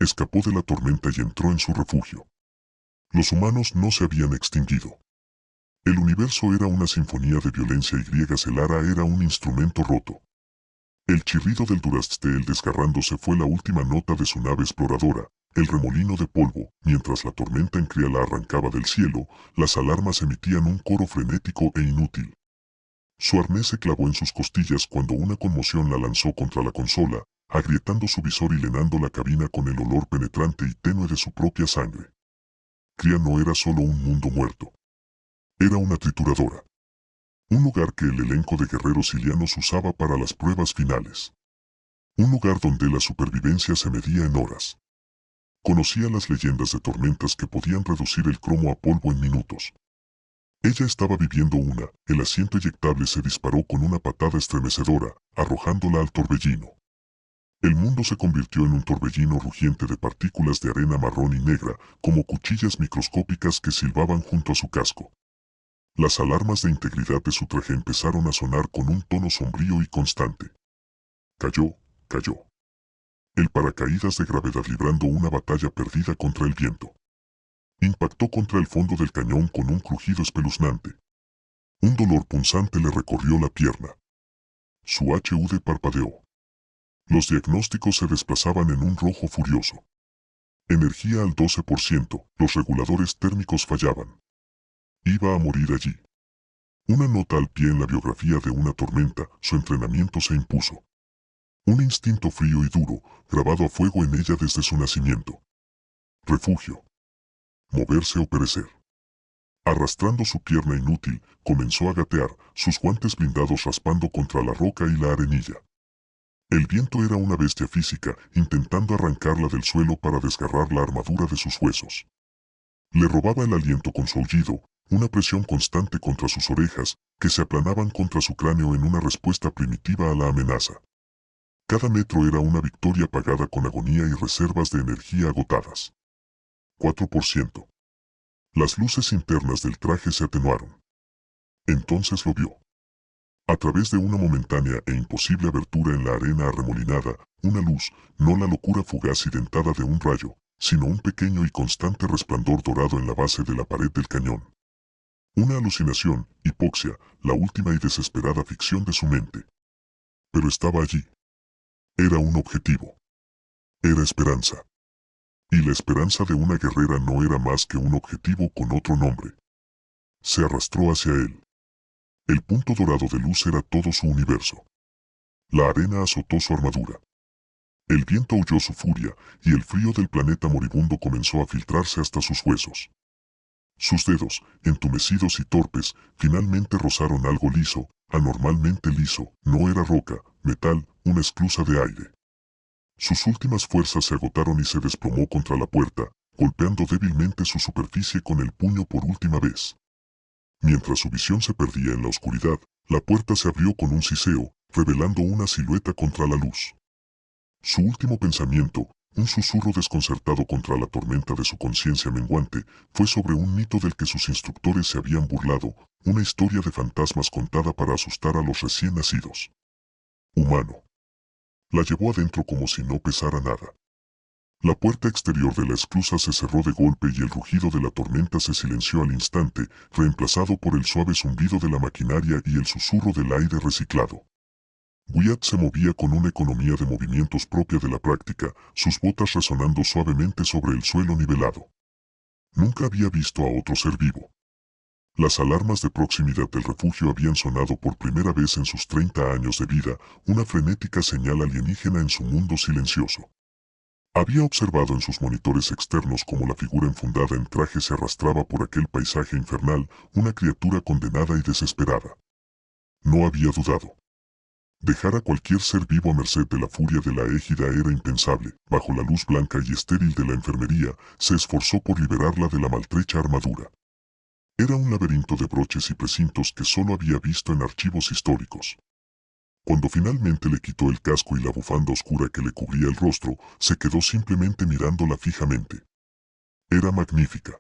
escapó de la tormenta y entró en su refugio. Los humanos no se habían extinguido. El universo era una sinfonía de violencia y Selara era un instrumento roto. El chirrido del Duracell desgarrándose fue la última nota de su nave exploradora, el remolino de polvo, mientras la tormenta en cría la arrancaba del cielo, las alarmas emitían un coro frenético e inútil. Su arnés se clavó en sus costillas cuando una conmoción la lanzó contra la consola, agrietando su visor y llenando la cabina con el olor penetrante y tenue de su propia sangre. Cría no era solo un mundo muerto. Era una trituradora. Un lugar que el elenco de guerreros ilianos usaba para las pruebas finales. Un lugar donde la supervivencia se medía en horas. Conocía las leyendas de tormentas que podían reducir el cromo a polvo en minutos. Ella estaba viviendo una, el asiento eyectable se disparó con una patada estremecedora, arrojándola al torbellino. El mundo se convirtió en un torbellino rugiente de partículas de arena marrón y negra, como cuchillas microscópicas que silbaban junto a su casco. Las alarmas de integridad de su traje empezaron a sonar con un tono sombrío y constante. Cayó, cayó. El paracaídas de gravedad librando una batalla perdida contra el viento. Impactó contra el fondo del cañón con un crujido espeluznante. Un dolor punzante le recorrió la pierna. Su HUD parpadeó. Los diagnósticos se desplazaban en un rojo furioso. Energía al 12%, los reguladores térmicos fallaban. Iba a morir allí. Una nota al pie en la biografía de una tormenta, su entrenamiento se impuso. Un instinto frío y duro, grabado a fuego en ella desde su nacimiento. Refugio. Moverse o perecer. Arrastrando su pierna inútil, comenzó a gatear, sus guantes blindados raspando contra la roca y la arenilla. El viento era una bestia física, intentando arrancarla del suelo para desgarrar la armadura de sus huesos. Le robaba el aliento con su aullido, una presión constante contra sus orejas, que se aplanaban contra su cráneo en una respuesta primitiva a la amenaza. Cada metro era una victoria pagada con agonía y reservas de energía agotadas. 4%. Las luces internas del traje se atenuaron. Entonces lo vio. A través de una momentánea e imposible abertura en la arena arremolinada, una luz, no la locura fugaz y dentada de un rayo, sino un pequeño y constante resplandor dorado en la base de la pared del cañón. Una alucinación, hipoxia, la última y desesperada ficción de su mente. Pero estaba allí. Era un objetivo. Era esperanza. Y la esperanza de una guerrera no era más que un objetivo con otro nombre. Se arrastró hacia él. El punto dorado de luz era todo su universo. La arena azotó su armadura. El viento aulló su furia, y el frío del planeta moribundo comenzó a filtrarse hasta sus huesos. Sus dedos, entumecidos y torpes, finalmente rozaron algo liso, anormalmente liso, no era roca, metal, una esclusa de aire. Sus últimas fuerzas se agotaron y se desplomó contra la puerta, golpeando débilmente su superficie con el puño por última vez. Mientras su visión se perdía en la oscuridad, la puerta se abrió con un siseo, revelando una silueta contra la luz. Su último pensamiento, un susurro desconcertado contra la tormenta de su conciencia menguante, fue sobre un mito del que sus instructores se habían burlado, una historia de fantasmas contada para asustar a los recién nacidos. Humano. La llevó adentro como si no pesara nada. La puerta exterior de la esclusa se cerró de golpe y el rugido de la tormenta se silenció al instante, reemplazado por el suave zumbido de la maquinaria y el susurro del aire reciclado. Wyatt se movía con una economía de movimientos propia de la práctica, sus botas resonando suavemente sobre el suelo nivelado. Nunca había visto a otro ser vivo. Las alarmas de proximidad del refugio habían sonado por primera vez en sus 30 años de vida, una frenética señal alienígena en su mundo silencioso. Había observado en sus monitores externos cómo la figura enfundada en traje se arrastraba por aquel paisaje infernal, una criatura condenada y desesperada. No había dudado. Dejar a cualquier ser vivo a merced de la furia de la égida era impensable. Bajo la luz blanca y estéril de la enfermería, se esforzó por liberarla de la maltrecha armadura. Era un laberinto de broches y precintos que solo había visto en archivos históricos. Cuando finalmente le quitó el casco y la bufanda oscura que le cubría el rostro, se quedó simplemente mirándola fijamente. Era magnífica.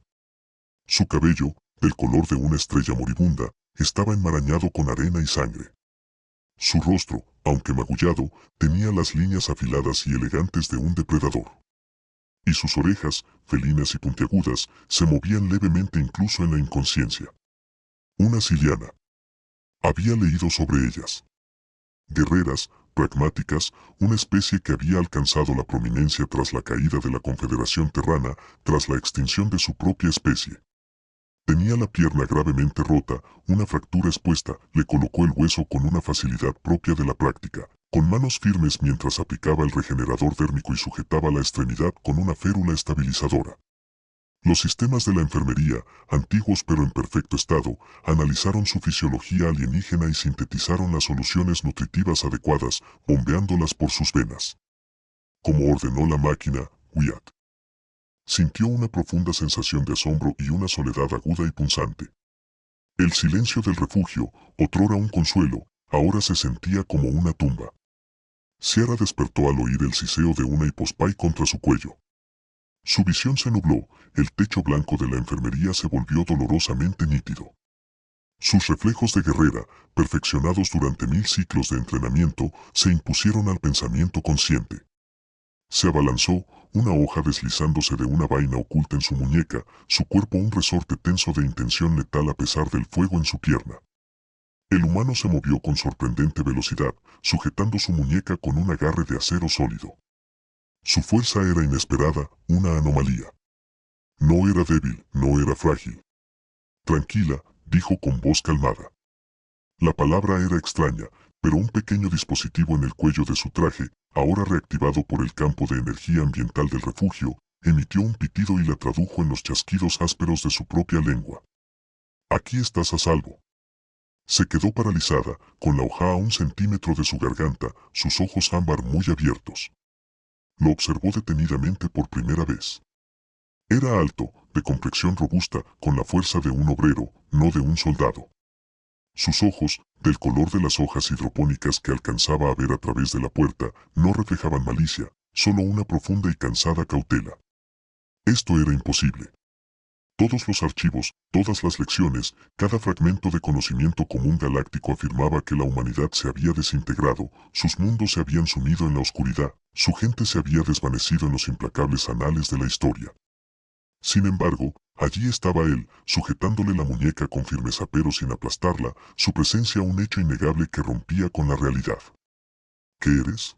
Su cabello, del color de una estrella moribunda, estaba enmarañado con arena y sangre. Su rostro, aunque magullado, tenía las líneas afiladas y elegantes de un depredador. y sus orejas, felinas y puntiagudas, se movían levemente incluso en la inconsciencia. Una siliana. Había leído sobre ellas. Guerreras, pragmáticas, una especie que había alcanzado la prominencia tras la caída de la Confederación Terrana, tras la extinción de su propia especie. Tenía la pierna gravemente rota, una fractura expuesta, le colocó el hueso con una facilidad propia de la práctica, con manos firmes mientras aplicaba el regenerador dérmico y sujetaba la extremidad con una férula estabilizadora. Los sistemas de la enfermería, antiguos pero en perfecto estado, analizaron su fisiología alienígena y sintetizaron las soluciones nutritivas adecuadas, bombeándolas por sus venas. Como ordenó la máquina, Wyatt sintió una profunda sensación de asombro y una soledad aguda y punzante. El silencio del refugio, otrora un consuelo, ahora se sentía como una tumba. Sierra despertó al oír el siseo de una hipospay contra su cuello. Su visión se nubló, el techo blanco de la enfermería se volvió dolorosamente nítido. Sus reflejos de guerrera, perfeccionados durante 1000 ciclos de entrenamiento, se impusieron al pensamiento consciente. Se abalanzó, una hoja deslizándose de una vaina oculta en su muñeca, su cuerpo un resorte tenso de intención letal a pesar del fuego en su pierna. El humano se movió con sorprendente velocidad, sujetando su muñeca con un agarre de acero sólido. Su fuerza era inesperada, una anomalía. No era débil, no era frágil. Tranquila, dijo con voz calmada. La palabra era extraña, pero un pequeño dispositivo en el cuello de su traje, ahora reactivado por el campo de energía ambiental del refugio, emitió un pitido y la tradujo en los chasquidos ásperos de su propia lengua. Aquí estás a salvo. Se quedó paralizada, con la hoja a 1 centímetro de su garganta, sus ojos ámbar muy abiertos. Lo observó detenidamente por primera vez. Era alto, de complexión robusta, con la fuerza de un obrero, no de un soldado. Sus ojos, del color de las hojas hidropónicas que alcanzaba a ver a través de la puerta, no reflejaban malicia, solo una profunda y cansada cautela. Esto era imposible. Todos los archivos, todas las lecciones, cada fragmento de conocimiento común galáctico afirmaba que la humanidad se había desintegrado, sus mundos se habían sumido en la oscuridad, su gente se había desvanecido en los implacables anales de la historia. Sin embargo, allí estaba él, sujetándole la muñeca con firmeza pero sin aplastarla, su presencia un hecho innegable que rompía con la realidad. ¿Qué eres?,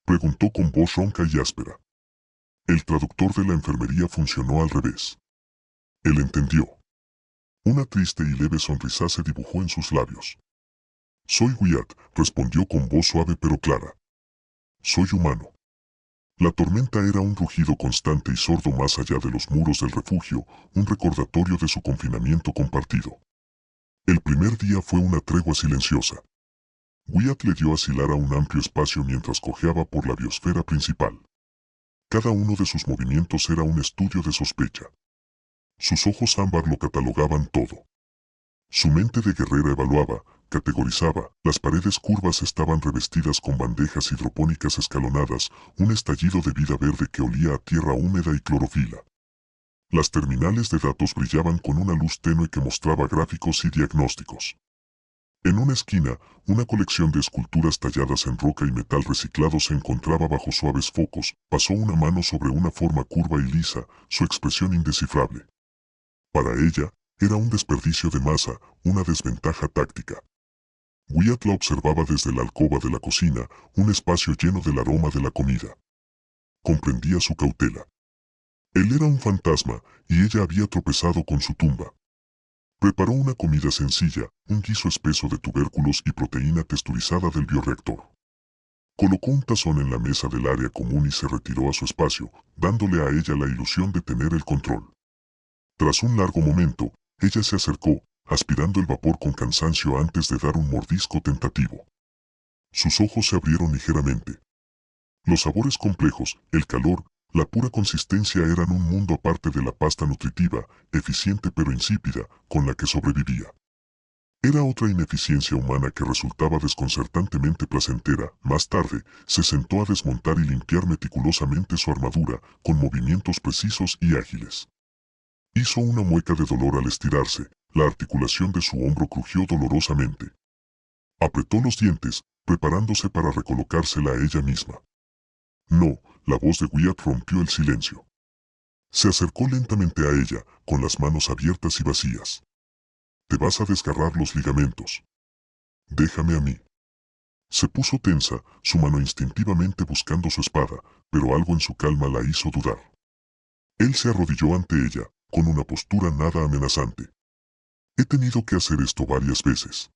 preguntó con voz ronca y áspera. El traductor de la enfermería funcionó al revés. Él entendió. Una triste y leve sonrisa se dibujó en sus labios. Soy Wyatt, respondió con voz suave pero clara. Soy humano. La tormenta era un rugido constante y sordo más allá de los muros del refugio, un recordatorio de su confinamiento compartido. El primer día fue una tregua silenciosa. Wyatt le dio a Silar a un amplio espacio mientras cojeaba por la biosfera principal. Cada uno de sus movimientos era un estudio de sospecha. Sus ojos ámbar lo catalogaban todo. Su mente de guerrera evaluaba, categorizaba, las paredes curvas estaban revestidas con bandejas hidropónicas escalonadas, un estallido de vida verde que olía a tierra húmeda y clorofila. Las terminales de datos brillaban con una luz tenue que mostraba gráficos y diagnósticos. En una esquina, una colección de esculturas talladas en roca y metal reciclado se encontraba bajo suaves focos, pasó una mano sobre una forma curva y lisa, su expresión indescifrable. Para ella, era un desperdicio de masa, una desventaja táctica. Wyatt la observaba desde la alcoba de la cocina, un espacio lleno del aroma de la comida. Comprendía su cautela. Él era un fantasma, y ella había tropezado con su tumba. Preparó una comida sencilla, un guiso espeso de tubérculos y proteína texturizada del bioreactor. Colocó un tazón en la mesa del área común y se retiró a su espacio, dándole a ella la ilusión de tener el control. Tras un largo momento, ella se acercó, aspirando el vapor con cansancio antes de dar un mordisco tentativo. Sus ojos se abrieron ligeramente. Los sabores complejos, el calor, la pura consistencia eran un mundo aparte de la pasta nutritiva, eficiente pero insípida, con la que sobrevivía. Era otra ineficiencia humana que resultaba desconcertantemente placentera. Más tarde, se sentó a desmontar y limpiar meticulosamente su armadura, con movimientos precisos y ágiles. Hizo una mueca de dolor al estirarse, la articulación de su hombro crujió dolorosamente. Apretó los dientes, preparándose para recolocársela a ella misma. No, la voz de Wyatt rompió el silencio. Se acercó lentamente a ella, con las manos abiertas y vacías. «Te vas a desgarrar los ligamentos. Déjame a mí». Se puso tensa, su mano instintivamente buscando su espada, pero algo en su calma la hizo dudar. Él se arrodilló ante ella, con una postura nada amenazante. «He tenido que hacer esto varias veces.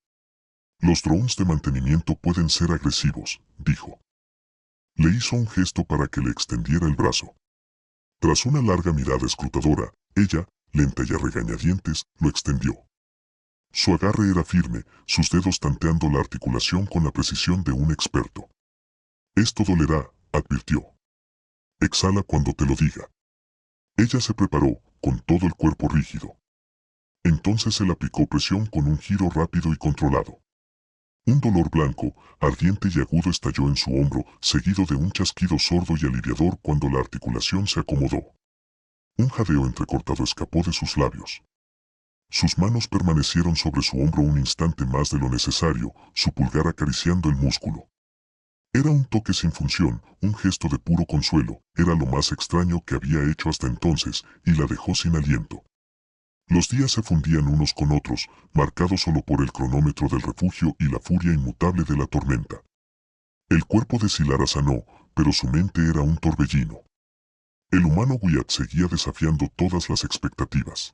Los drones de mantenimiento pueden ser agresivos», dijo. Le hizo un gesto para que le extendiera el brazo. Tras una larga mirada escrutadora, ella, lenta y a regañadientes, lo extendió. Su agarre era firme, sus dedos tanteando la articulación con la precisión de un experto. «Esto dolerá», advirtió. «Exhala cuando te lo diga». Ella se preparó, con todo el cuerpo rígido. Entonces él aplicó presión con un giro rápido y controlado. Un dolor blanco, ardiente y agudo estalló en su hombro, seguido de un chasquido sordo y aliviador cuando la articulación se acomodó. Un jadeo entrecortado escapó de sus labios. Sus manos permanecieron sobre su hombro un instante más de lo necesario, su pulgar acariciando el músculo. Era un toque sin función, un gesto de puro consuelo, era lo más extraño que había hecho hasta entonces, y la dejó sin aliento. Los días se fundían unos con otros, marcados solo por el cronómetro del refugio y la furia inmutable de la tormenta. El cuerpo de Zilara sanó, pero su mente era un torbellino. El humano Wyatt seguía desafiando todas las expectativas.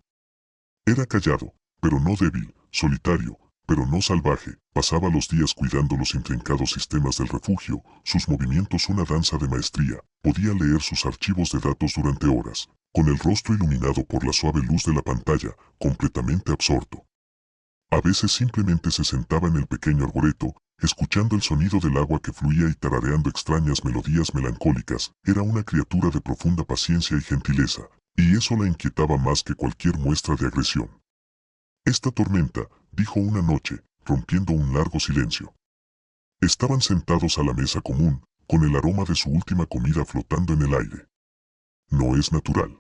Era callado, pero no débil, solitario, pero no salvaje, pasaba los días cuidando los intrincados sistemas del refugio, sus movimientos una danza de maestría, podía leer sus archivos de datos durante horas, con el rostro iluminado por la suave luz de la pantalla, completamente absorto. A veces simplemente se sentaba en el pequeño arboreto, escuchando el sonido del agua que fluía y tarareando extrañas melodías melancólicas, era una criatura de profunda paciencia y gentileza, y eso la inquietaba más que cualquier muestra de agresión. «Esta tormenta», dijo una noche, rompiendo un largo silencio. Estaban sentados a la mesa común, con el aroma de su última comida flotando en el aire. «No es natural.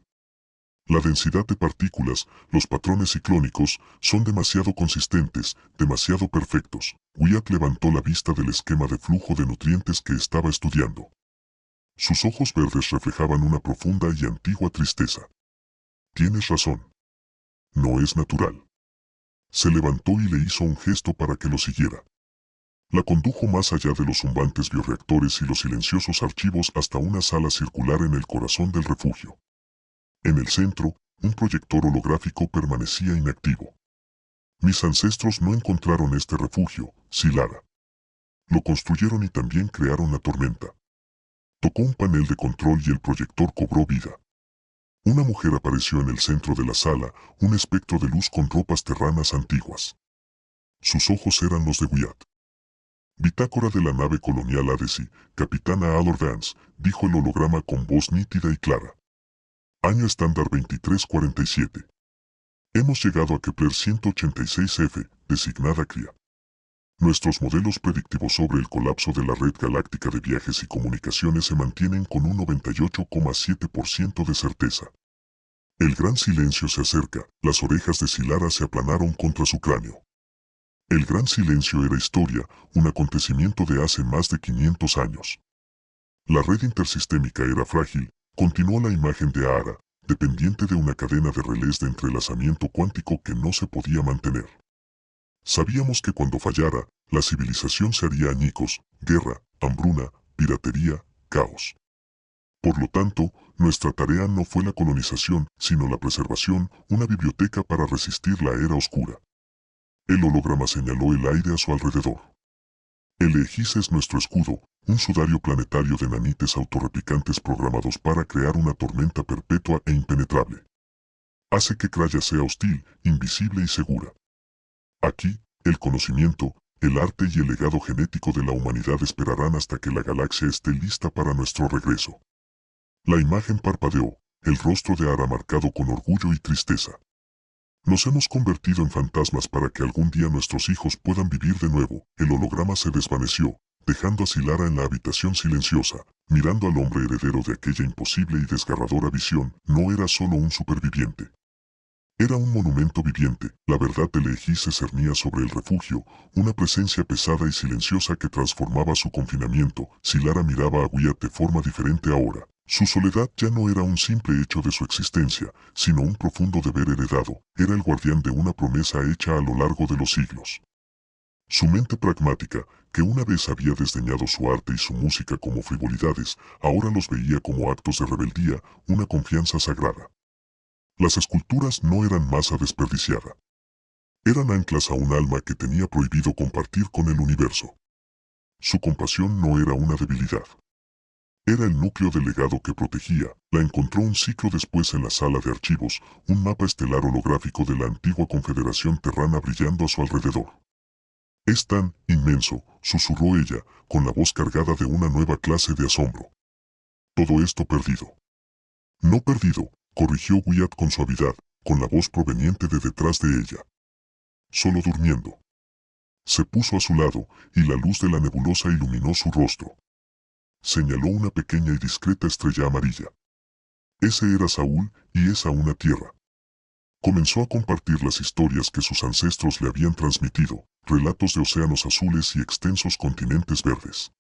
La densidad de partículas, los patrones ciclónicos, son demasiado consistentes, demasiado perfectos». Wyatt levantó la vista del esquema de flujo de nutrientes que estaba estudiando. Sus ojos verdes reflejaban una profunda y antigua tristeza. «Tienes razón. No es natural». Se levantó y le hizo un gesto para que lo siguiera. La condujo más allá de los zumbantes bioreactores y los silenciosos archivos hasta una sala circular en el corazón del refugio. En el centro, un proyector holográfico permanecía inactivo. «Mis ancestros no encontraron este refugio, Zilara. Lo construyeron y también crearon la tormenta». Tocó un panel de control y el proyector cobró vida. Una mujer apareció en el centro de la sala, un espectro de luz con ropas terranas antiguas. Sus ojos eran los de Wyatt. «Bitácora de la nave colonial Adesi, capitana Alor Vance», dijo el holograma con voz nítida y clara. «Año estándar 2347. Hemos llegado a Kepler 186F, designada Cría. Nuestros modelos predictivos sobre el colapso de la red galáctica de viajes y comunicaciones se mantienen con un 98,7% de certeza». El gran silencio se acerca, las orejas de Zilara se aplanaron contra su cráneo. El gran silencio era historia, un acontecimiento de hace más de 500 años. La red intersistémica era frágil, continuó la imagen de Ahara, dependiente de una cadena de relés de entrelazamiento cuántico que no se podía mantener. Sabíamos que cuando fallara, la civilización se haría añicos, guerra, hambruna, piratería, caos. Por lo tanto, nuestra tarea no fue la colonización, sino la preservación, una biblioteca para resistir la era oscura. El holograma señaló el aire a su alrededor. El Aegis es nuestro escudo, un sudario planetario de nanites autorreplicantes programados para crear una tormenta perpetua e impenetrable. Hace que Craya sea hostil, invisible y segura. Aquí, el conocimiento, el arte y el legado genético de la humanidad esperarán hasta que la galaxia esté lista para nuestro regreso. La imagen parpadeó, el rostro de Ahara marcado con orgullo y tristeza. Nos hemos convertido en fantasmas para que algún día nuestros hijos puedan vivir de nuevo. El holograma se desvaneció, dejando a Zilara en la habitación silenciosa, mirando al hombre heredero de aquella imposible y desgarradora visión. No era solo un superviviente. Era un monumento viviente, la verdad de Lehi se cernía sobre el refugio, una presencia pesada y silenciosa que transformaba su confinamiento. Si Lara miraba a Wyatt de forma diferente ahora, su soledad ya no era un simple hecho de su existencia, sino un profundo deber heredado, era el guardián de una promesa hecha a lo largo de los siglos. Su mente pragmática, que una vez había desdeñado su arte y su música como frivolidades, ahora los veía como actos de rebeldía, una confianza sagrada. Las esculturas no eran masa desperdiciada. Eran anclas a un alma que tenía prohibido compartir con el universo. Su compasión no era una debilidad. Era el núcleo del legado que protegía. La encontró un ciclo después en la sala de archivos, un mapa estelar holográfico de la antigua Confederación Terrana brillando a su alrededor. «Es tan inmenso», susurró ella, con la voz cargada de una nueva clase de asombro. «Todo esto perdido». «No perdido», corrigió Wyatt con suavidad, con la voz proveniente de detrás de ella. «Solo durmiendo». Se puso a su lado, y la luz de la nebulosa iluminó su rostro. Señaló una pequeña y discreta estrella amarilla. Ese era Saúl, y esa una tierra. Comenzó a compartir las historias que sus ancestros le habían transmitido, relatos de océanos azules y extensos continentes verdes.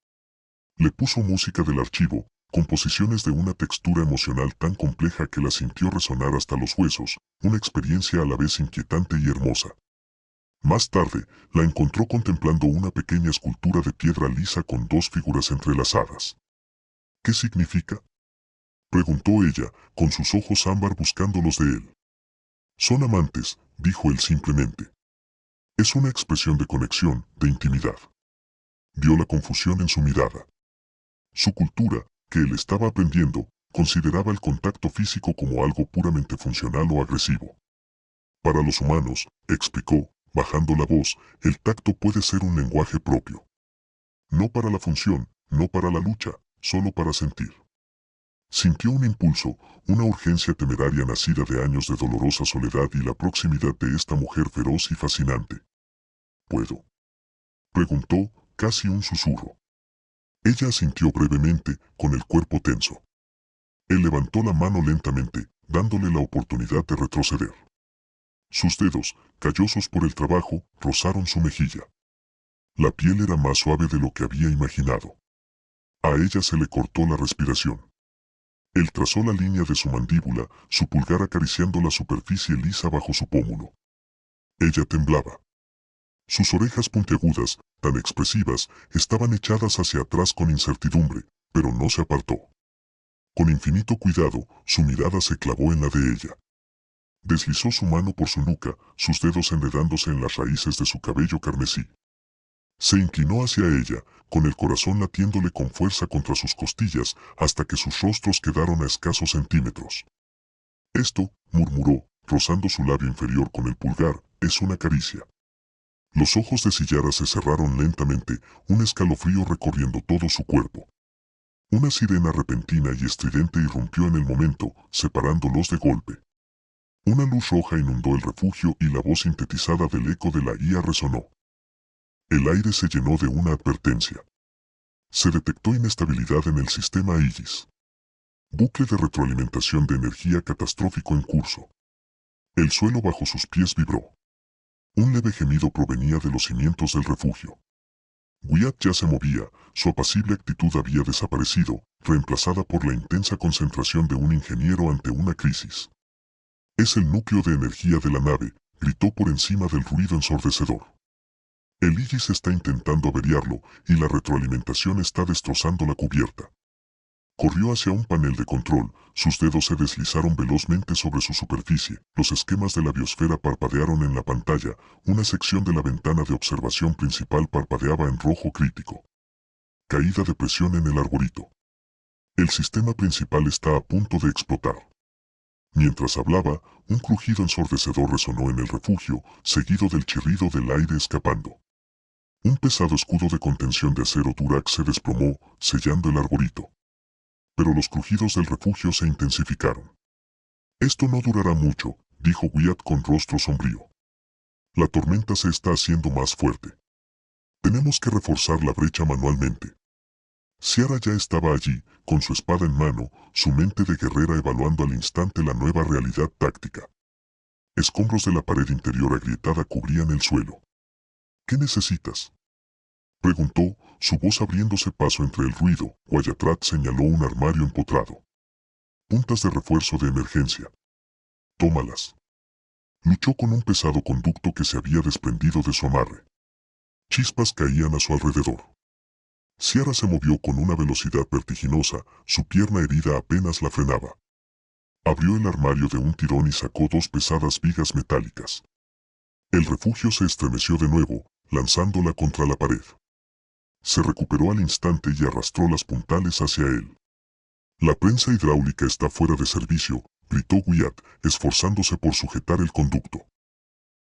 Le puso música del archivo, composiciones de una textura emocional tan compleja que la sintió resonar hasta los huesos, una experiencia a la vez inquietante y hermosa. Más tarde, la encontró contemplando una pequeña escultura de piedra lisa con dos figuras entrelazadas. «¿Qué significa?», preguntó ella, con sus ojos ámbar buscando los de él. «Son amantes», dijo él simplemente. «Es una expresión de conexión, de intimidad». Vio la confusión en su mirada. Su cultura, que él estaba aprendiendo, consideraba el contacto físico como algo puramente funcional o agresivo. «Para los humanos», explicó, bajando la voz, «el tacto puede ser un lenguaje propio. No para la función, no para la lucha, solo para sentir». Sintió un impulso, una urgencia temeraria nacida de años de dolorosa soledad y la proximidad de esta mujer feroz y fascinante. «¿Puedo?», preguntó, casi un susurro. Ella asintió brevemente, con el cuerpo tenso. Él levantó la mano lentamente, dándole la oportunidad de retroceder. Sus dedos, callosos por el trabajo, rozaron su mejilla. La piel era más suave de lo que había imaginado. A ella se le cortó la respiración. Él trazó la línea de su mandíbula, su pulgar acariciando la superficie lisa bajo su pómulo. Ella temblaba. Sus orejas puntiagudas, tan expresivas, estaban echadas hacia atrás con incertidumbre, pero no se apartó. Con infinito cuidado, su mirada se clavó en la de ella. Deslizó su mano por su nuca, sus dedos enredándose en las raíces de su cabello carmesí. Se inclinó hacia ella, con el corazón latiéndole con fuerza contra sus costillas, hasta que sus rostros quedaron a escasos centímetros. «Esto», murmuró, rozando su labio inferior con el pulgar, «es una caricia». Los ojos de Sillara se cerraron lentamente, un escalofrío recorriendo todo su cuerpo. Una sirena repentina y estridente irrumpió en el momento, separándolos de golpe. Una luz roja inundó el refugio y la voz sintetizada del eco de la IA resonó. El aire se llenó de una advertencia. Se detectó inestabilidad en el sistema Aegis. Bucle de retroalimentación de energía catastrófico en curso. El suelo bajo sus pies vibró. Un leve gemido provenía de los cimientos del refugio. Wyatt ya se movía, su apacible actitud había desaparecido, reemplazada por la intensa concentración de un ingeniero ante una crisis. «Es el núcleo de energía de la nave», gritó por encima del ruido ensordecedor. «El Aegis está intentando averiarlo, y la retroalimentación está destrozando la cubierta». Corrió hacia un panel de control, sus dedos se deslizaron velozmente sobre su superficie, los esquemas de la biosfera parpadearon en la pantalla, una sección de la ventana de observación principal parpadeaba en rojo crítico. «Caída de presión en el arborito. El sistema principal está a punto de explotar». Mientras hablaba, un crujido ensordecedor resonó en el refugio, seguido del chirrido del aire escapando. Un pesado escudo de contención de acero Durac se desplomó, sellando el arborito. Pero los crujidos del refugio se intensificaron. «Esto no durará mucho», dijo Wyatt con rostro sombrío. «La tormenta se está haciendo más fuerte. Tenemos que reforzar la brecha manualmente». Ciara ya estaba allí, con su espada en mano, su mente de guerrera evaluando al instante la nueva realidad táctica. Escombros de la pared interior agrietada cubrían el suelo. ¿Qué necesitas?, preguntó, su voz abriéndose paso entre el ruido. Wyatt señaló un armario empotrado. Puntas de refuerzo de emergencia. Tómalas. Luchó con un pesado conducto que se había desprendido de su amarre. Chispas caían a su alrededor. Ciara se movió con una velocidad vertiginosa, su pierna herida apenas la frenaba. Abrió el armario de un tirón y sacó 2 pesadas vigas metálicas. El refugio se estremeció de nuevo, lanzándola contra la pared. Se recuperó al instante y arrastró las puntales hacia él. La prensa hidráulica está fuera de servicio, gritó Wyatt, esforzándose por sujetar el conducto.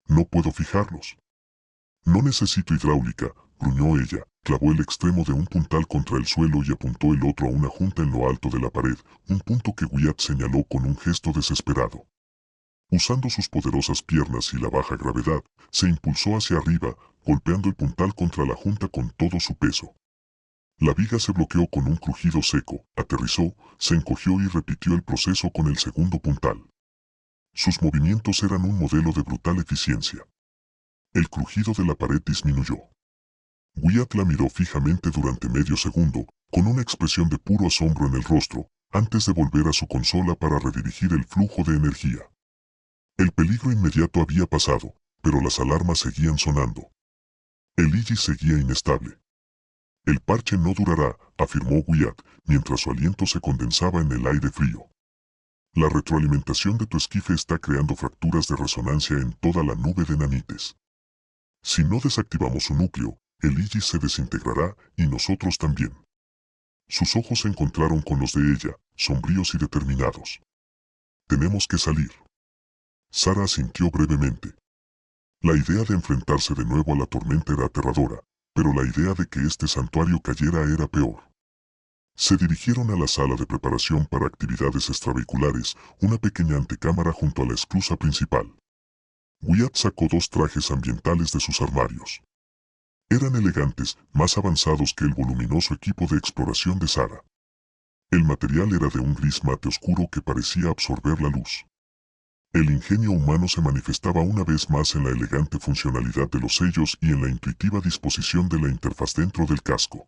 No puedo fijarlos. No necesito hidráulica, gruñó ella, clavó el extremo de un puntal contra el suelo y apuntó el otro a una junta en lo alto de la pared, un punto que Wyatt señaló con un gesto desesperado. Usando sus poderosas piernas y la baja gravedad, se impulsó hacia arriba, golpeando el puntal contra la junta con todo su peso. La viga se bloqueó con un crujido seco, aterrizó, se encogió y repitió el proceso con el segundo puntal. Sus movimientos eran un modelo de brutal eficiencia. El crujido de la pared disminuyó. Wyatt la miró fijamente durante medio segundo, con una expresión de puro asombro en el rostro, antes de volver a su consola para redirigir el flujo de energía. El peligro inmediato había pasado, pero las alarmas seguían sonando. El Aegis seguía inestable. El parche no durará, afirmó Wyatt, mientras su aliento se condensaba en el aire frío. La retroalimentación de tu esquife está creando fracturas de resonancia en toda la nube de nanites. Si no desactivamos su núcleo, el Aegis se desintegrará y nosotros también. Sus ojos se encontraron con los de ella, sombríos y determinados. Tenemos que salir. Sara asintió brevemente. La idea de enfrentarse de nuevo a la tormenta era aterradora, pero la idea de que este santuario cayera era peor. Se dirigieron a la sala de preparación para actividades extravehiculares, una pequeña antecámara junto a la esclusa principal. Wyatt sacó 2 trajes ambientales de sus armarios. Eran elegantes, más avanzados que el voluminoso equipo de exploración de Sara. El material era de un gris mate oscuro que parecía absorber la luz. El ingenio humano se manifestaba una vez más en la elegante funcionalidad de los sellos y en la intuitiva disposición de la interfaz dentro del casco.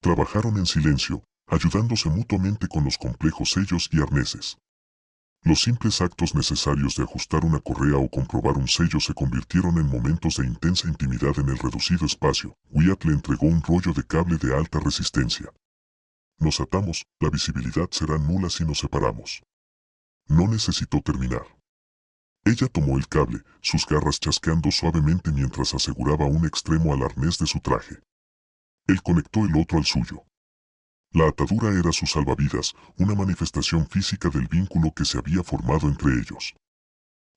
Trabajaron en silencio, ayudándose mutuamente con los complejos sellos y arneses. Los simples actos necesarios de ajustar una correa o comprobar un sello se convirtieron en momentos de intensa intimidad en el reducido espacio. Wyatt le entregó un rollo de cable de alta resistencia. Nos atamos, la visibilidad será nula si nos separamos. No necesitó terminar. Ella tomó el cable, sus garras chasqueando suavemente mientras aseguraba un extremo al arnés de su traje. Él conectó el otro al suyo. La atadura era su salvavidas, una manifestación física del vínculo que se había formado entre ellos.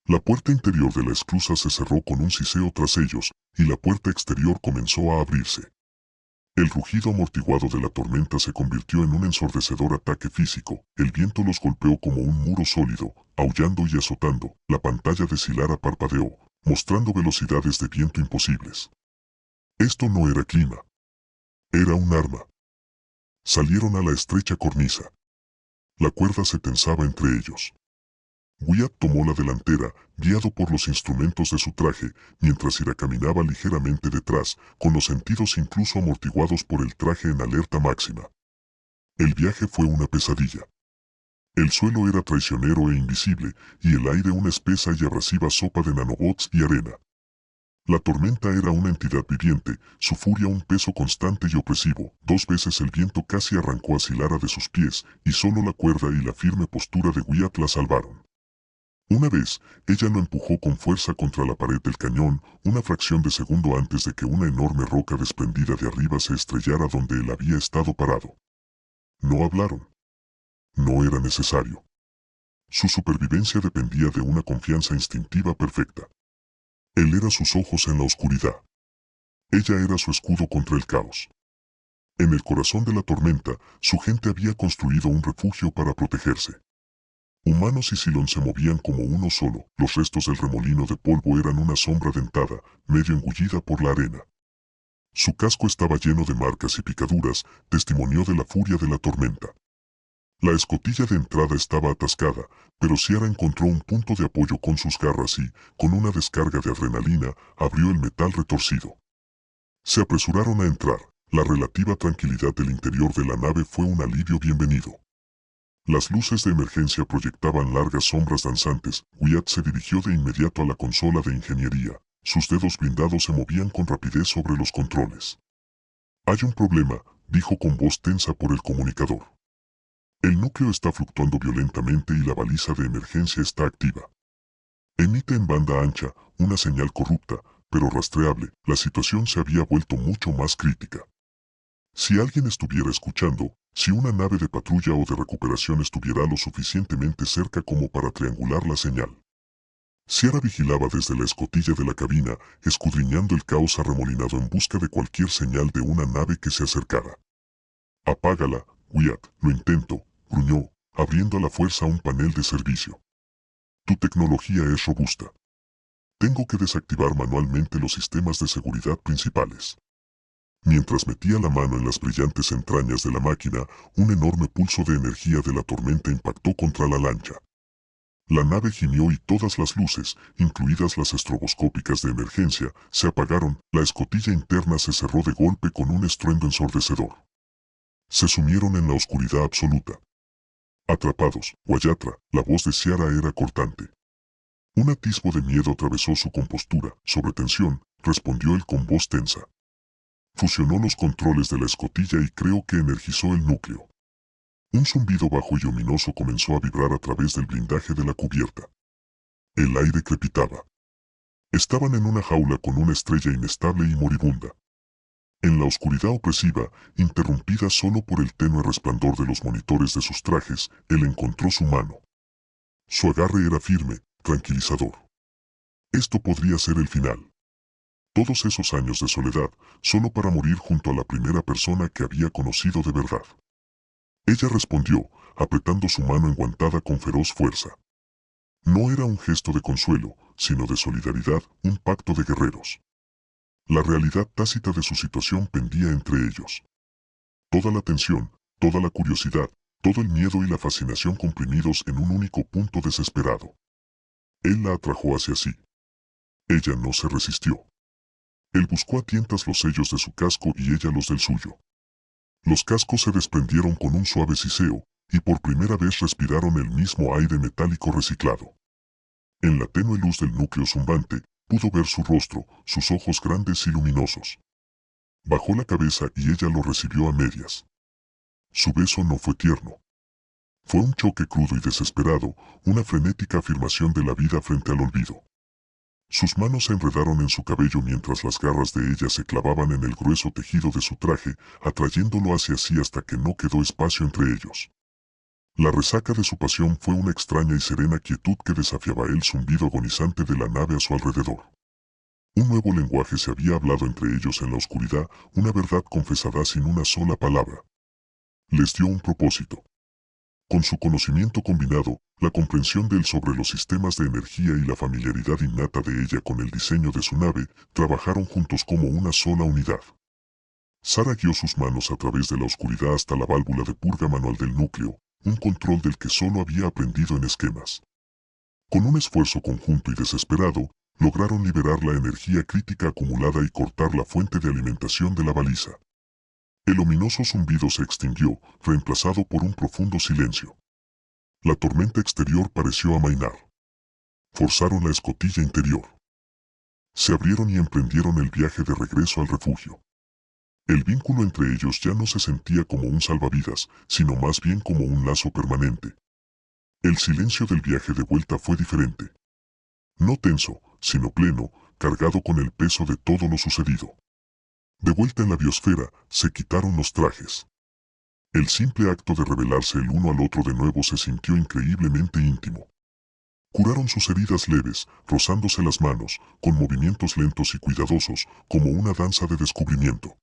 La puerta interior de la esclusa se cerró con un siseo tras ellos, y la puerta exterior comenzó a abrirse. El rugido amortiguado de la tormenta se convirtió en un ensordecedor ataque físico, el viento los golpeó como un muro sólido, aullando y azotando, la pantalla de Silara parpadeó, mostrando velocidades de viento imposibles. Esto no era clima. Era un arma. Salieron a la estrecha cornisa. La cuerda se tensaba entre ellos. Wyatt tomó la delantera, guiado por los instrumentos de su traje, mientras Ira caminaba ligeramente detrás, con los sentidos incluso amortiguados por el traje en alerta máxima. El viaje fue una pesadilla. El suelo era traicionero e invisible, y el aire una espesa y abrasiva sopa de nanobots y arena. La tormenta era una entidad viviente, su furia un peso constante y opresivo. 2 veces el viento casi arrancó a Silara de sus pies, y solo la cuerda y la firme postura de Wyatt la salvaron. Una vez, ella lo empujó con fuerza contra la pared del cañón, una fracción de segundo antes de que una enorme roca desprendida de arriba se estrellara donde él había estado parado. No hablaron. No era necesario. Su supervivencia dependía de una confianza instintiva perfecta. Él era sus ojos en la oscuridad. Ella era su escudo contra el caos. En el corazón de la tormenta, su gente había construido un refugio para protegerse. Humanos y Cylon se movían como uno solo, los restos del remolino de polvo eran una sombra dentada, medio engullida por la arena. Su casco estaba lleno de marcas y picaduras, testimonio de la furia de la tormenta. La escotilla de entrada estaba atascada, pero Ciara encontró un punto de apoyo con sus garras y, con una descarga de adrenalina, abrió el metal retorcido. Se apresuraron a entrar. La relativa tranquilidad del interior de la nave fue un alivio bienvenido. Las luces de emergencia proyectaban largas sombras danzantes. Wyatt se dirigió de inmediato a la consola de ingeniería. Sus dedos blindados se movían con rapidez sobre los controles. «Hay un problema», dijo con voz tensa por el comunicador. «El núcleo está fluctuando violentamente y la baliza de emergencia está activa. Emite en banda ancha una señal corrupta, pero rastreable. La situación se había vuelto mucho más crítica. Si alguien estuviera escuchando, si una nave de patrulla o de recuperación estuviera lo suficientemente cerca como para triangular la señal». Ciara vigilaba desde la escotilla de la cabina, escudriñando el caos arremolinado en busca de cualquier señal de una nave que se acercara. «Apágala, Wyatt», «Lo intento», gruñó, abriendo a la fuerza un panel de servicio. «Tu tecnología es robusta. Tengo que desactivar manualmente los sistemas de seguridad principales». Mientras metía la mano en las brillantes entrañas de la máquina, un enorme pulso de energía de la tormenta impactó contra la lancha. La nave gimió y todas las luces, incluidas las estroboscópicas de emergencia, se apagaron. La escotilla interna se cerró de golpe con un estruendo ensordecedor. Se sumieron en la oscuridad absoluta. «Atrapados, Wayatra», la voz de Ciara era cortante. Un atisbo de miedo atravesó su compostura. «Sobre tensión», respondió él con voz tensa. Fusionó los controles de la escotilla y creo que energizó el núcleo. Un zumbido bajo y ominoso comenzó a vibrar a través del blindaje de la cubierta. El aire crepitaba. Estaban en una jaula con una estrella inestable y moribunda. En la oscuridad opresiva, interrumpida solo por el tenue resplandor de los monitores de sus trajes, él encontró su mano. Su agarre era firme, tranquilizador. Esto podría ser el final. Todos esos años de soledad, solo para morir junto a la primera persona que había conocido de verdad. Ella respondió, apretando su mano enguantada con feroz fuerza. No era un gesto de consuelo, sino de solidaridad, un pacto de guerreros. La realidad tácita de su situación pendía entre ellos. Toda la tensión, toda la curiosidad, todo el miedo y la fascinación comprimidos en un único punto desesperado. Él la atrajo hacia sí. Ella no se resistió. Él buscó a tientas los sellos de su casco y ella los del suyo. Los cascos se desprendieron con un suave siseo, y por primera vez respiraron el mismo aire metálico reciclado. En la tenue luz del núcleo zumbante, pudo ver su rostro, sus ojos grandes y luminosos. Bajó la cabeza y ella lo recibió a medias. Su beso no fue tierno. Fue un choque crudo y desesperado, una frenética afirmación de la vida frente al olvido. Sus manos se enredaron en su cabello mientras las garras de ella se clavaban en el grueso tejido de su traje, atrayéndolo hacia sí hasta que no quedó espacio entre ellos. La resaca de su pasión fue una extraña y serena quietud que desafiaba el zumbido agonizante de la nave a su alrededor. Un nuevo lenguaje se había hablado entre ellos en la oscuridad, una verdad confesada sin una sola palabra. Les dio un propósito. Con su conocimiento combinado, la comprensión de él sobre los sistemas de energía y la familiaridad innata de ella con el diseño de su nave, trabajaron juntos como una sola unidad. Sara guió sus manos a través de la oscuridad hasta la válvula de purga manual del núcleo, un control del que solo había aprendido en esquemas. Con un esfuerzo conjunto y desesperado, lograron liberar la energía crítica acumulada y cortar la fuente de alimentación de la baliza. El ominoso zumbido se extinguió, reemplazado por un profundo silencio. La tormenta exterior pareció amainar. Forzaron la escotilla interior. Se abrieron y emprendieron el viaje de regreso al refugio. El vínculo entre ellos ya no se sentía como un salvavidas, sino más bien como un lazo permanente. El silencio del viaje de vuelta fue diferente. No tenso, sino pleno, cargado con el peso de todo lo sucedido. De vuelta en la biosfera, se quitaron los trajes. El simple acto de revelarse el uno al otro de nuevo se sintió increíblemente íntimo. Curaron sus heridas leves, rozándose las manos, con movimientos lentos y cuidadosos, como una danza de descubrimiento.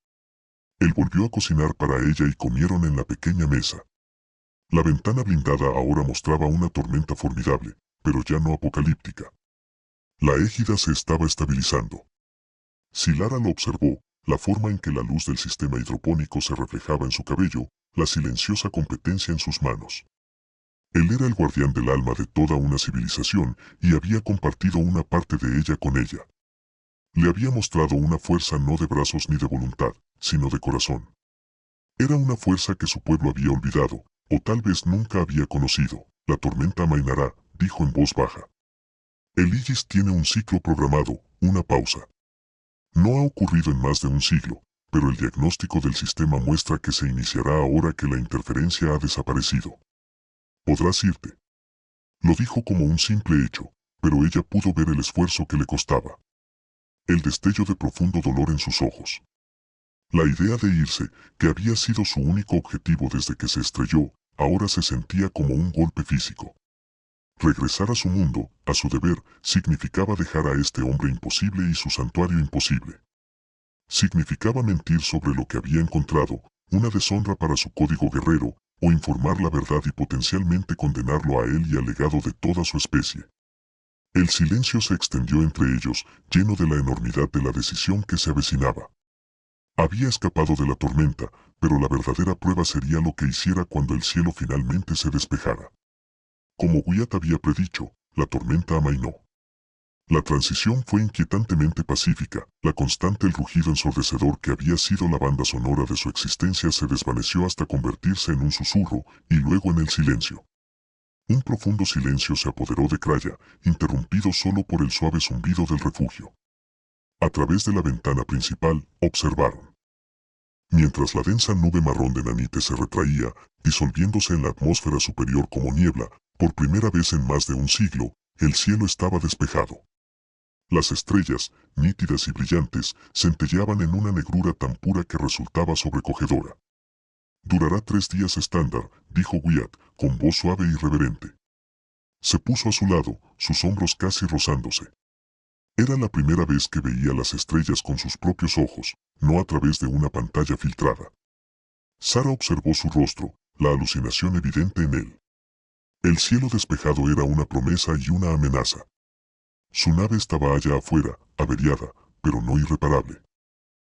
Él volvió a cocinar para ella y comieron en la pequeña mesa. La ventana blindada ahora mostraba una tormenta formidable, pero ya no apocalíptica. La égida se estaba estabilizando. Si Lara lo observó, la forma en que la luz del sistema hidropónico se reflejaba en su cabello, la silenciosa competencia en sus manos. Él era el guardián del alma de toda una civilización y había compartido una parte de ella con ella. Le había mostrado una fuerza no de brazos ni de voluntad, sino de corazón. Era una fuerza que su pueblo había olvidado, o tal vez nunca había conocido. La tormenta amainará, dijo en voz baja. El Aegis tiene un ciclo programado, una pausa. No ha ocurrido en más de un siglo, pero el diagnóstico del sistema muestra que se iniciará ahora que la interferencia ha desaparecido. Podrás irte. Lo dijo como un simple hecho, pero ella pudo ver el esfuerzo que le costaba. El destello de profundo dolor en sus ojos. La idea de irse, que había sido su único objetivo desde que se estrelló, ahora se sentía como un golpe físico. Regresar a su mundo, a su deber, significaba dejar a este hombre imposible y su santuario imposible. Significaba mentir sobre lo que había encontrado, una deshonra para su código guerrero, o informar la verdad y potencialmente condenarlo a él y al legado de toda su especie. El silencio se extendió entre ellos, lleno de la enormidad de la decisión que se avecinaba. Había escapado de la tormenta, pero la verdadera prueba sería lo que hiciera cuando el cielo finalmente se despejara. Como Wyatt había predicho, la tormenta amainó. La transición fue inquietantemente pacífica, el rugido ensordecedor que había sido la banda sonora de su existencia se desvaneció hasta convertirse en un susurro, y luego en el silencio. Un profundo silencio se apoderó de Craya, interrumpido solo por el suave zumbido del refugio. A través de la ventana principal, observaron. Mientras la densa nube marrón de nanites se retraía, disolviéndose en la atmósfera superior como niebla, por primera vez en más de un siglo, el cielo estaba despejado. Las estrellas, nítidas y brillantes, centelleaban en una negrura tan pura que resultaba sobrecogedora. Durará 3 días estándar, dijo Wyatt, con voz suave y reverente. Se puso a su lado, sus hombros casi rozándose. Era la primera vez que veía las estrellas con sus propios ojos, no a través de una pantalla filtrada. Sara observó su rostro, la alucinación evidente en él. El cielo despejado era una promesa y una amenaza. Su nave estaba allá afuera, averiada, pero no irreparable.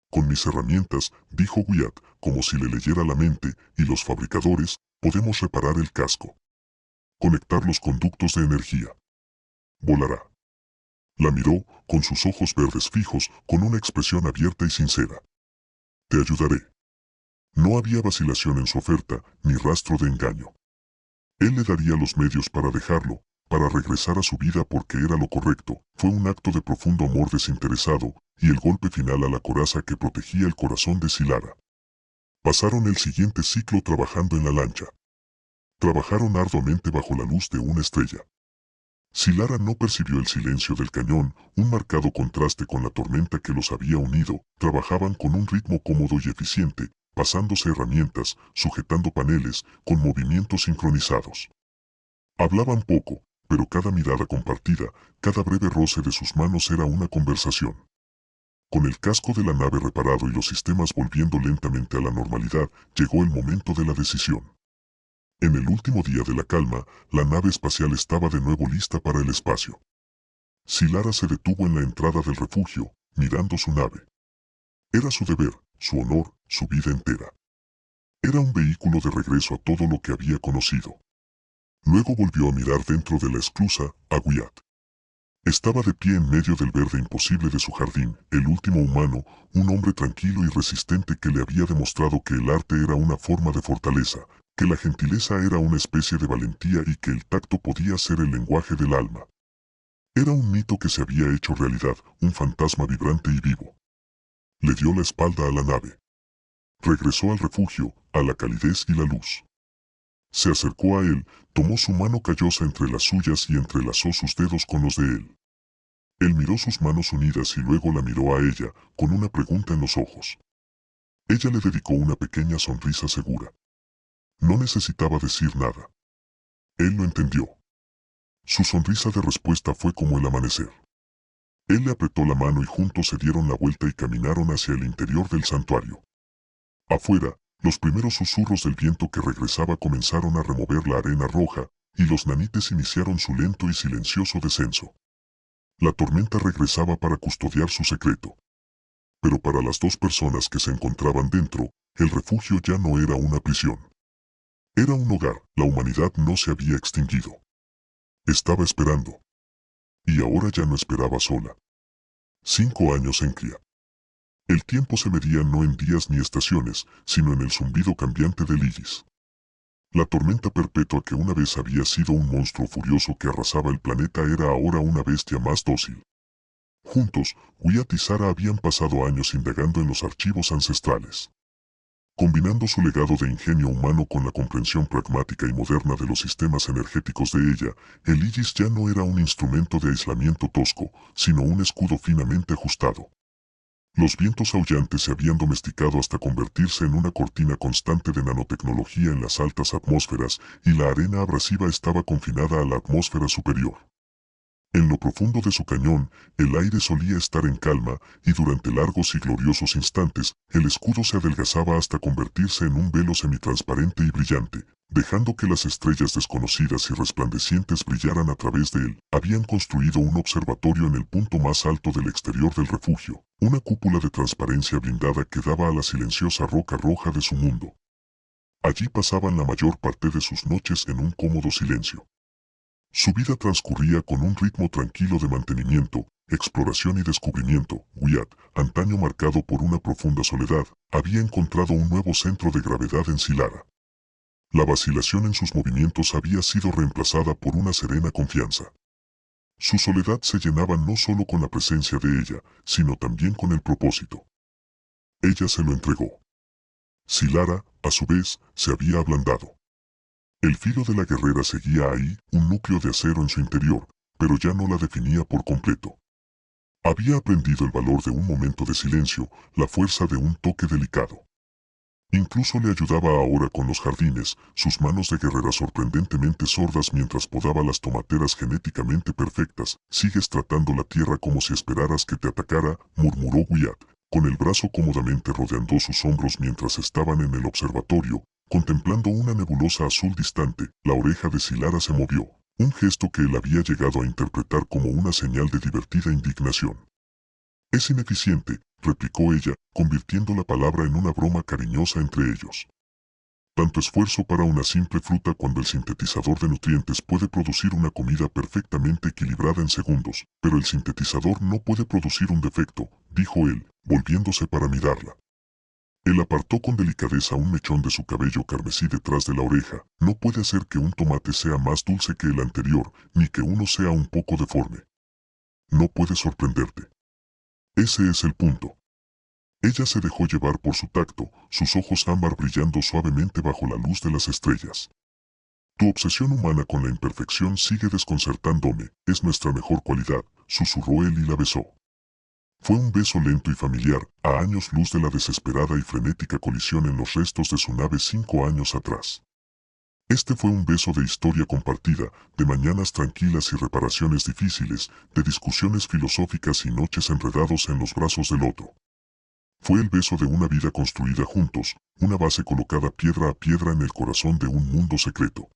Con mis herramientas, dijo Wyatt, como si le leyera la mente, y los fabricadores, podemos reparar el casco. Conectar los conductos de energía. Volará. La miró, con sus ojos verdes fijos, con una expresión abierta y sincera. Te ayudaré. No había vacilación en su oferta, ni rastro de engaño. Él le daría los medios para dejarlo, para regresar a su vida porque era lo correcto. Fue un acto de profundo amor desinteresado, y el golpe final a la coraza que protegía el corazón de Silara. Pasaron el siguiente ciclo trabajando en la lancha. Trabajaron arduamente bajo la luz de una estrella. Silara no percibió el silencio del cañón, un marcado contraste con la tormenta que los había unido. Trabajaban con un ritmo cómodo y eficiente, pasándose herramientas, sujetando paneles, con movimientos sincronizados. Hablaban poco, pero cada mirada compartida, cada breve roce de sus manos era una conversación. Con el casco de la nave reparado y los sistemas volviendo lentamente a la normalidad, llegó el momento de la decisión. En el último día de la calma, la nave espacial estaba de nuevo lista para el espacio. Silara se detuvo en la entrada del refugio, mirando su nave. Era su deber, su honor, su vida entera. Era un vehículo de regreso a todo lo que había conocido. Luego volvió a mirar dentro de la esclusa, a Wyatt. Estaba de pie en medio del verde imposible de su jardín, el último humano, un hombre tranquilo y resistente que le había demostrado que el arte era una forma de fortaleza, que la gentileza era una especie de valentía y que el tacto podía ser el lenguaje del alma. Era un mito que se había hecho realidad, un fantasma vibrante y vivo. Le dio la espalda a la nave. Regresó al refugio, a la calidez y la luz. Se acercó a él, tomó su mano callosa entre las suyas y entrelazó sus dedos con los de él. Él miró sus manos unidas y luego la miró a ella, con una pregunta en los ojos. Ella le dedicó una pequeña sonrisa segura. No necesitaba decir nada. Él lo entendió. Su sonrisa de respuesta fue como el amanecer. Él le apretó la mano y juntos se dieron la vuelta y caminaron hacia el interior del santuario. Afuera, los primeros susurros del viento que regresaba comenzaron a remover la arena roja, y los nanites iniciaron su lento y silencioso descenso. La tormenta regresaba para custodiar su secreto. Pero para las 2 personas que se encontraban dentro, el refugio ya no era una prisión. Era un hogar, la humanidad no se había extinguido. Estaba esperando. Y ahora ya no esperaba sola. 5 años en cría. El tiempo se medía no en días ni estaciones, sino en el zumbido cambiante del Illys. La tormenta perpetua que una vez había sido un monstruo furioso que arrasaba el planeta era ahora una bestia más dócil. Juntos, Wyatt y Sarah habían pasado años indagando en los archivos ancestrales. Combinando su legado de ingenio humano con la comprensión pragmática y moderna de los sistemas energéticos de ella, el Illys ya no era un instrumento de aislamiento tosco, sino un escudo finamente ajustado. Los vientos aullantes se habían domesticado hasta convertirse en una cortina constante de nanotecnología en las altas atmósferas, y la arena abrasiva estaba confinada a la atmósfera superior. En lo profundo de su cañón, el aire solía estar en calma, y durante largos y gloriosos instantes, el escudo se adelgazaba hasta convertirse en un velo semitransparente y brillante, dejando que las estrellas desconocidas y resplandecientes brillaran a través de él. Habían construido un observatorio en el punto más alto del exterior del refugio, una cúpula de transparencia blindada que daba a la silenciosa roca roja de su mundo. Allí pasaban la mayor parte de sus noches en un cómodo silencio. Su vida transcurría con un ritmo tranquilo de mantenimiento, exploración y descubrimiento. Wyatt, antaño marcado por una profunda soledad, había encontrado un nuevo centro de gravedad en Silara. La vacilación en sus movimientos había sido reemplazada por una serena confianza. Su soledad se llenaba no solo con la presencia de ella, sino también con el propósito. Ella se lo entregó. Silara, a su vez, se había ablandado. El filo de la guerrera seguía ahí, un núcleo de acero en su interior, pero ya no la definía por completo. Había aprendido el valor de un momento de silencio, la fuerza de un toque delicado. Incluso le ayudaba ahora con los jardines, sus manos de guerrera sorprendentemente sordas mientras podaba las tomateras genéticamente perfectas. «Sigues tratando la tierra como si esperaras que te atacara», murmuró Wyatt, con el brazo cómodamente rodeando sus hombros mientras estaban en el observatorio, contemplando una nebulosa azul distante. La oreja de Silara se movió, un gesto que él había llegado a interpretar como una señal de divertida indignación. «Es ineficiente», replicó ella, convirtiendo la palabra en una broma cariñosa entre ellos. Tanto esfuerzo para una simple fruta cuando el sintetizador de nutrientes puede producir una comida perfectamente equilibrada en segundos, pero el sintetizador no puede producir un defecto, dijo él, volviéndose para mirarla. Él apartó con delicadeza un mechón de su cabello carmesí detrás de la oreja. «No puede hacer que un tomate sea más dulce que el anterior, ni que uno sea un poco deforme. No puede sorprenderte. Ese es el punto». Ella se dejó llevar por su tacto, sus ojos ámbar brillando suavemente bajo la luz de las estrellas. «Tu obsesión humana con la imperfección sigue desconcertándome, es nuestra mejor cualidad», susurró él y la besó. Fue un beso lento y familiar, a años luz de la desesperada y frenética colisión en los restos de su nave 5 años atrás. Este fue un beso de historia compartida, de mañanas tranquilas y reparaciones difíciles, de discusiones filosóficas y noches enredados en los brazos del otro. Fue el beso de una vida construida juntos, una base colocada piedra a piedra en el corazón de un mundo secreto.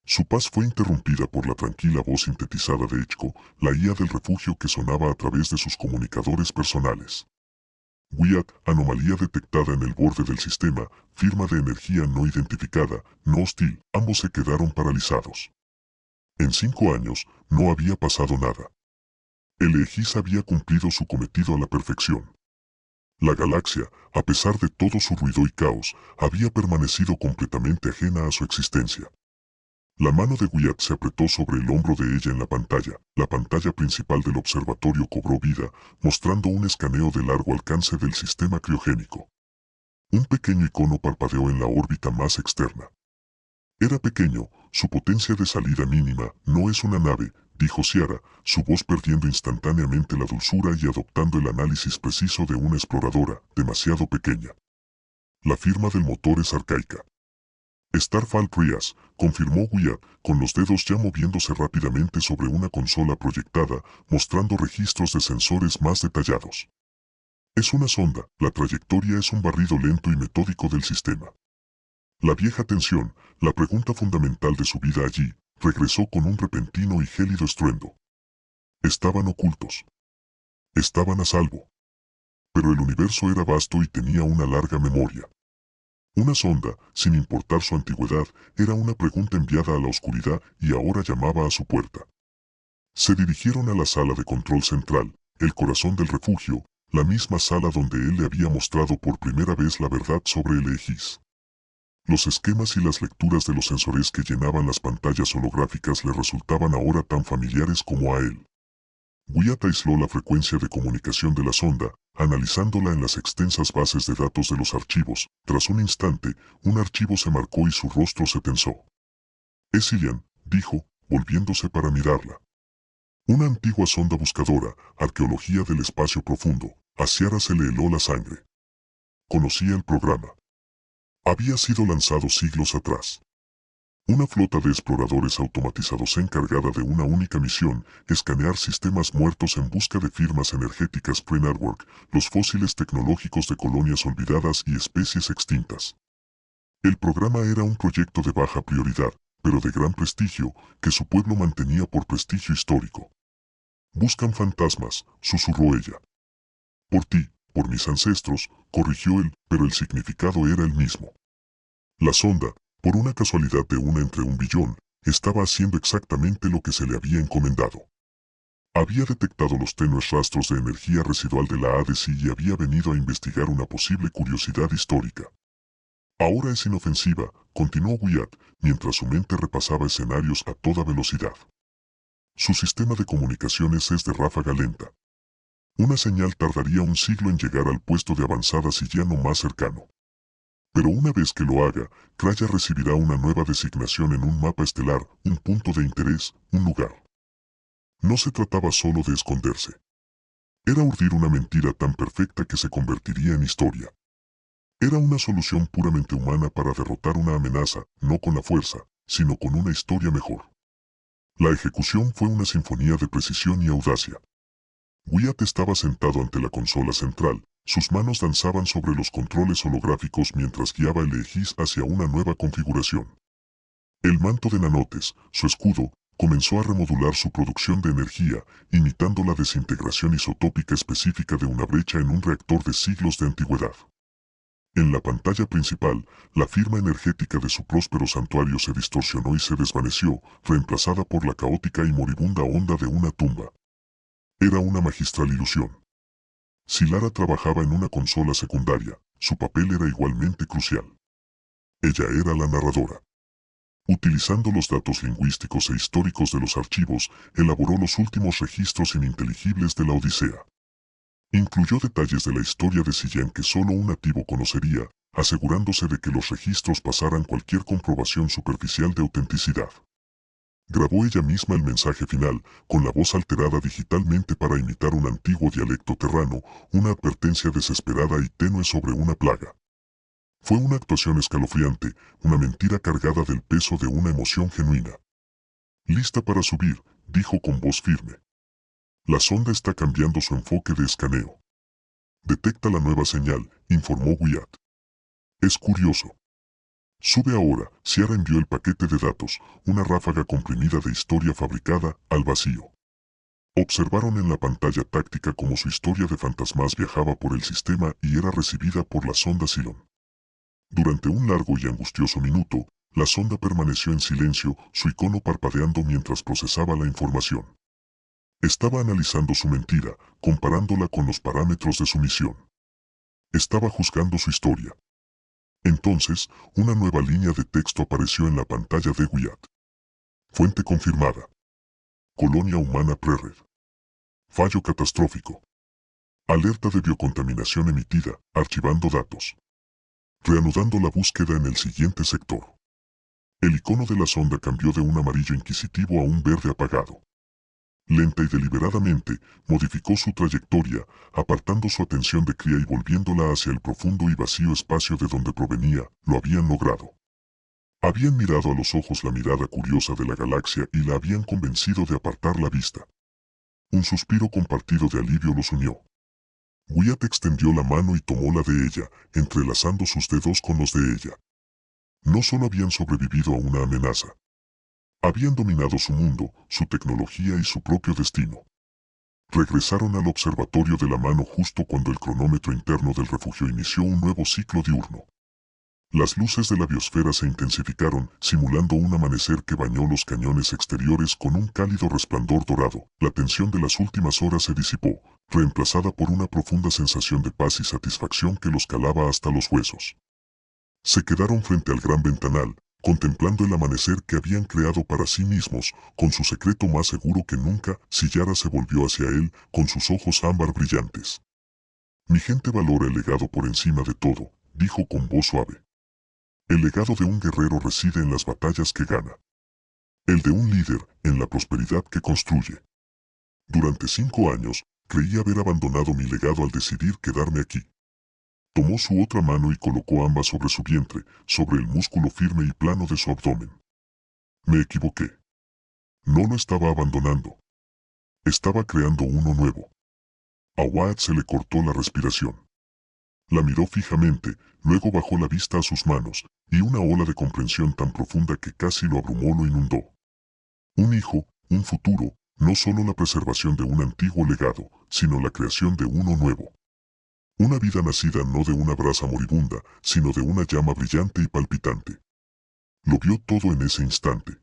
Su paz fue interrumpida por la tranquila voz sintetizada de Ichko, la IA del refugio que sonaba a través de sus comunicadores personales. «Wyatt, anomalía detectada en el borde del sistema, firma de energía no identificada, no hostil». Ambos se quedaron paralizados. En 5 años, no había pasado nada. El Aegis había cumplido su cometido a la perfección. La galaxia, a pesar de todo su ruido y caos, había permanecido completamente ajena a su existencia. La mano de Wyatt se apretó sobre el hombro de ella en la pantalla principal del observatorio cobró vida, mostrando un escaneo de largo alcance del sistema criogénico. Un pequeño icono parpadeó en la órbita más externa. Era pequeño, su potencia de salida mínima, no es una nave, dijo Ciara, su voz perdiendo instantáneamente la dulzura y adoptando el análisis preciso de una exploradora, demasiado pequeña. La firma del motor es arcaica. Starfall Prias, confirmó Wyatt, con los dedos ya moviéndose rápidamente sobre una consola proyectada, mostrando registros de sensores más detallados. Es una sonda, la trayectoria es un barrido lento y metódico del sistema. La vieja tensión, la pregunta fundamental de su vida allí, regresó con un repentino y gélido estruendo. Estaban ocultos. Estaban a salvo. Pero el universo era vasto y tenía una larga memoria. Una sonda, sin importar su antigüedad, era una pregunta enviada a la oscuridad y ahora llamaba a su puerta. Se dirigieron a la sala de control central, el corazón del refugio, la misma sala donde él le había mostrado por primera vez la verdad sobre el Aegis. Los esquemas y las lecturas de los sensores que llenaban las pantallas holográficas le resultaban ahora tan familiares como a él. Wyatt aisló la frecuencia de comunicación de la sonda, analizándola en las extensas bases de datos de los archivos. Tras un instante, un archivo se marcó y su rostro se tensó. «Es Cillian», dijo, volviéndose para mirarla. Una antigua sonda buscadora, arqueología del espacio profundo. A Ciara se le heló la sangre. Conocía el programa. Había sido lanzado siglos atrás. Una flota de exploradores automatizados encargada de una única misión, escanear sistemas muertos en busca de firmas energéticas pre-network, los fósiles tecnológicos de colonias olvidadas y especies extintas. El programa era un proyecto de baja prioridad, pero de gran prestigio, que su pueblo mantenía por prestigio histórico. «Buscan fantasmas», susurró ella. «Por ti, por mis ancestros», corrigió él, pero el significado era el mismo. La sonda, por una casualidad de una entre un billón, estaba haciendo exactamente lo que se le había encomendado. Había detectado los tenues rastros de energía residual de la ADC y había venido a investigar una posible curiosidad histórica. Ahora es inofensiva, continuó Wyatt, mientras su mente repasaba escenarios a toda velocidad. Su sistema de comunicaciones es de ráfaga lenta. Una señal tardaría un siglo en llegar al puesto de avanzada sillano más cercano. Pero una vez que lo haga, Craya recibirá una nueva designación en un mapa estelar, un punto de interés, un lugar. No se trataba solo de esconderse. Era urdir una mentira tan perfecta que se convertiría en historia. Era una solución puramente humana para derrotar una amenaza, no con la fuerza, sino con una historia mejor. La ejecución fue una sinfonía de precisión y audacia. Wyatt estaba sentado ante la consola central, sus manos danzaban sobre los controles holográficos mientras guiaba el Aegis hacia una nueva configuración. El manto de nanotes, su escudo, comenzó a remodular su producción de energía, imitando la desintegración isotópica específica de una brecha en un reactor de siglos de antigüedad. En la pantalla principal, la firma energética de su próspero santuario se distorsionó y se desvaneció, reemplazada por la caótica y moribunda onda de una tumba. Era una magistral ilusión. Si Lara trabajaba en una consola secundaria, su papel era igualmente crucial. Ella era la narradora. Utilizando los datos lingüísticos e históricos de los archivos, elaboró los últimos registros ininteligibles de la Odisea. Incluyó detalles de la historia de Cillian que solo un nativo conocería, asegurándose de que los registros pasaran cualquier comprobación superficial de autenticidad. Grabó ella misma el mensaje final, con la voz alterada digitalmente para imitar un antiguo dialecto terrano, una advertencia desesperada y tenue sobre una plaga. Fue una actuación escalofriante, una mentira cargada del peso de una emoción genuina. «Lista para subir», dijo con voz firme. «La sonda está cambiando su enfoque de escaneo». «Detecta la nueva señal», informó Wyatt. «Es curioso». «Sube ahora», Ciara envió el paquete de datos, una ráfaga comprimida de historia fabricada, al vacío. Observaron en la pantalla táctica cómo su historia de fantasmas viajaba por el sistema y era recibida por la sonda Cylon. Durante un largo y angustioso minuto, la sonda permaneció en silencio, su icono parpadeando mientras procesaba la información. Estaba analizando su mentira, comparándola con los parámetros de su misión. Estaba juzgando su historia. Entonces, una nueva línea de texto apareció en la pantalla de Wyatt. Fuente confirmada. Colonia humana Prered. Fallo catastrófico. Alerta de biocontaminación emitida, archivando datos. Reanudando la búsqueda en el siguiente sector. El icono de la sonda cambió de un amarillo inquisitivo a un verde apagado. Lenta y deliberadamente, modificó su trayectoria, apartando su atención de Cría y volviéndola hacia el profundo y vacío espacio de donde provenía. Lo habían logrado. Habían mirado a los ojos la mirada curiosa de la galaxia y la habían convencido de apartar la vista. Un suspiro compartido de alivio los unió. Wyatt extendió la mano y tomó la de ella, entrelazando sus dedos con los de ella. No solo habían sobrevivido a una amenaza. Habían dominado su mundo, su tecnología y su propio destino. Regresaron al observatorio de la mano justo cuando el cronómetro interno del refugio inició un nuevo ciclo diurno. Las luces de la biosfera se intensificaron, simulando un amanecer que bañó los cañones exteriores con un cálido resplandor dorado. La tensión de las últimas horas se disipó, reemplazada por una profunda sensación de paz y satisfacción que los calaba hasta los huesos. Se quedaron frente al gran ventanal, contemplando el amanecer que habían creado para sí mismos, con su secreto más seguro que nunca. Sillara se volvió hacia él, con sus ojos ámbar brillantes. Mi gente valora el legado por encima de todo, dijo con voz suave. El legado de un guerrero reside en las batallas que gana. El de un líder, en la prosperidad que construye. Durante 5 años, creí haber abandonado mi legado al decidir quedarme aquí. Tomó su otra mano y colocó ambas sobre su vientre, sobre el músculo firme y plano de su abdomen. Me equivoqué. No lo estaba abandonando. Estaba creando uno nuevo. A Wyatt se le cortó la respiración. La miró fijamente, luego bajó la vista a sus manos, y una ola de comprensión tan profunda que casi lo abrumó lo inundó. Un hijo, un futuro, no solo la preservación de un antiguo legado, sino la creación de uno nuevo. Una vida nacida no de una brasa moribunda, sino de una llama brillante y palpitante. Lo vio todo en ese instante.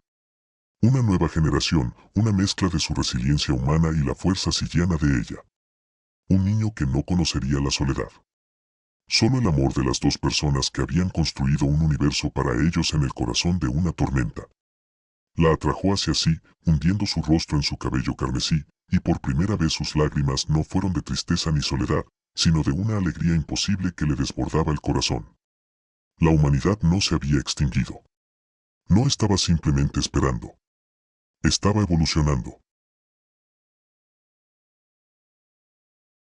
Una nueva generación, una mezcla de su resiliencia humana y la fuerza sillana de ella. Un niño que no conocería la soledad. Solo el amor de las dos personas que habían construido un universo para ellos en el corazón de una tormenta. La atrajo hacia sí, hundiendo su rostro en su cabello carmesí, y por primera vez sus lágrimas no fueron de tristeza ni soledad, sino de una alegría imposible que le desbordaba el corazón. La humanidad no se había extinguido. No estaba simplemente esperando. Estaba evolucionando.